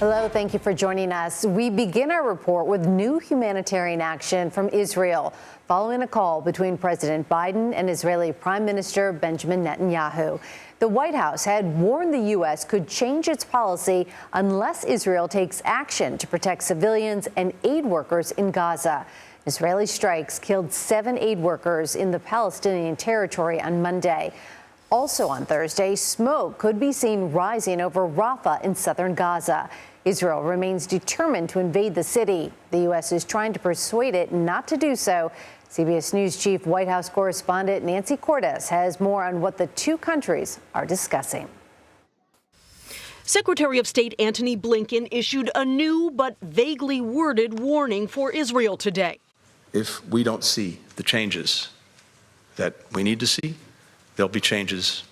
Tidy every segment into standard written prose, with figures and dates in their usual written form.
Hello, thank you for joining us. We begin our report with new humanitarian action from Israel following a call between President Biden and Israeli Prime Minister Benjamin Netanyahu. The White House had warned the U.S. could change its policy unless Israel takes action to protect civilians and aid workers in Gaza. Israeli strikes killed 7 aid workers in the Palestinian territory on Monday. Also on Thursday, smoke could be seen rising over Rafah in southern Gaza. Israel remains determined to invade the city. The U.S. is trying to persuade it not to do so. CBS News Chief White House correspondent Nancy Cordes has more on what the two countries are discussing. Secretary of State Antony Blinken issued a new but vaguely worded warning for Israel today. If we don't see the changes that we need to see, there'll be changes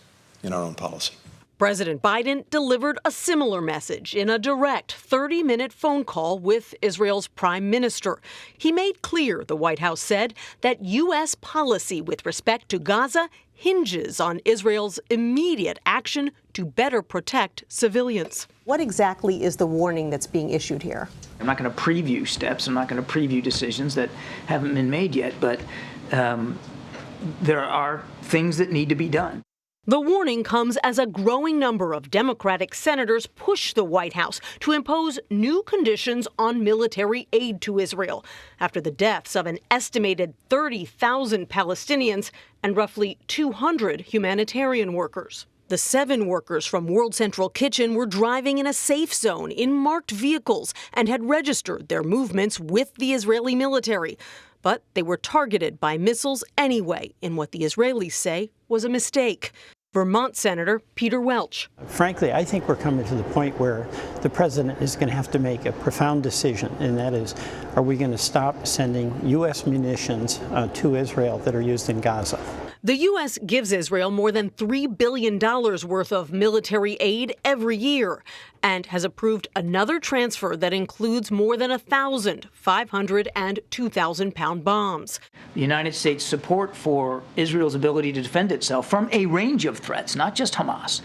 in our own policy. President Biden delivered a similar message in a direct 30-minute phone call with Israel's prime minister. He made clear, the White House said, that U.S. policy with respect to Gaza hinges on Israel's immediate action to better protect civilians. What exactly is the warning that's being issued here? I'm not going to preview steps. I'm not going to preview decisions that haven't been made yet, but there are things that need to be done. The warning comes as a growing number of Democratic senators push the White House to impose new conditions on military aid to Israel after the deaths of an estimated 30,000 Palestinians and roughly 200 humanitarian workers. The 7 workers from World Central Kitchen were driving in a safe zone in marked vehicles and had registered their movements with the Israeli military. But they were targeted by missiles anyway in what the Israelis say was a mistake. Vermont Senator Peter Welch. Frankly, I think we're coming to the point where the president is going to have to make a profound decision, and that is, are we going to stop sending U.S. munitions to Israel that are used in Gaza? The U.S. gives Israel more than $3 billion worth of military aid every year and has approved another transfer that includes more than 1,000 500 and 2,000-pound bombs. The United States' support for Israel's ability to defend itself from a range of threats, not just Hamas,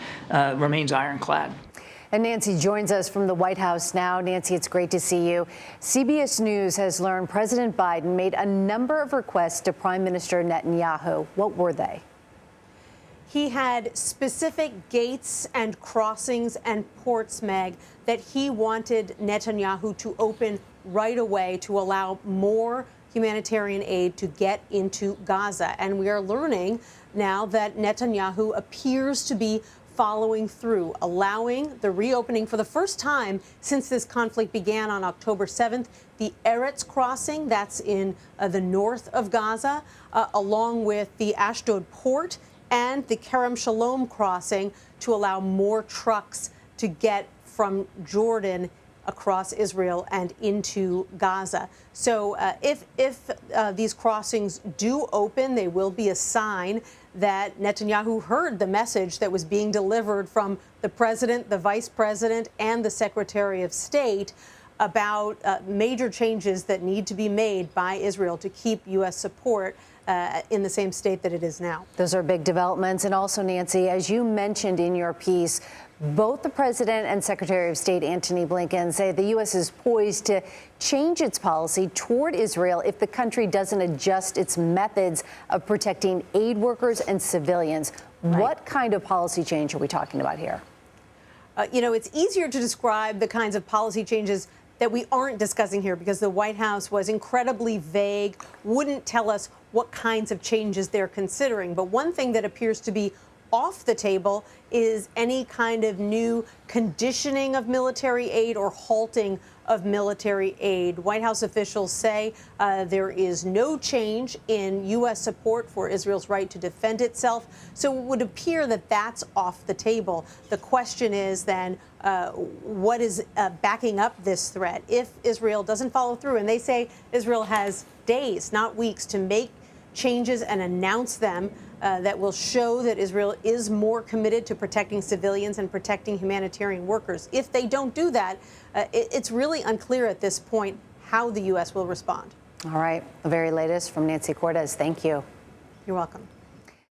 remains ironclad. And Nancy joins us from the White House now. Nancy, it's great to see you. CBS News has learned President Biden made a number of requests to Prime Minister Netanyahu. What were they? He had specific gates and crossings and ports, Meg, that he wanted Netanyahu to open right away to allow more humanitarian aid to get into Gaza. And we are learning now that Netanyahu appears to be following through, allowing the reopening for the first time since this conflict began on October 7th, the Eretz crossing, that's in the north of Gaza, along with the Ashdod port and the Kerem Shalom crossing to allow more trucks to get from Jordan across Israel and into Gaza. So if these crossings do open, they will be a sign that Netanyahu heard the message that was being delivered from the president, the vice president, and the secretary of state about major changes that need to be made by Israel to keep U.S. support in the same state that it is now. Those are big developments. And also, Nancy, as you mentioned in your piece, both the president and Secretary of State Antony Blinken say the U.S. is poised to change its policy toward Israel if the country doesn't adjust its methods of protecting aid workers and civilians. Right. What kind of policy change are we talking about here? It's easier to describe the kinds of policy changes that we aren't discussing here because the White House was incredibly vague, wouldn't tell us what kinds of changes they're considering. But one thing that appears to be off the table is any kind of new conditioning of military aid or halting of military aid. White House officials say there is no change in U.S. support for Israel's right to defend itself. So it would appear that that's off the table. The question is then, what is backing up this threat? If Israel doesn't follow through, and they say Israel has days, not weeks, to make changes and announce them that will show that Israel is more committed to protecting civilians and protecting humanitarian workers. If they don't do that, it's really unclear at this point how the U.S. will respond. All right. The very latest from Nancy Cordes. Thank you. You're welcome.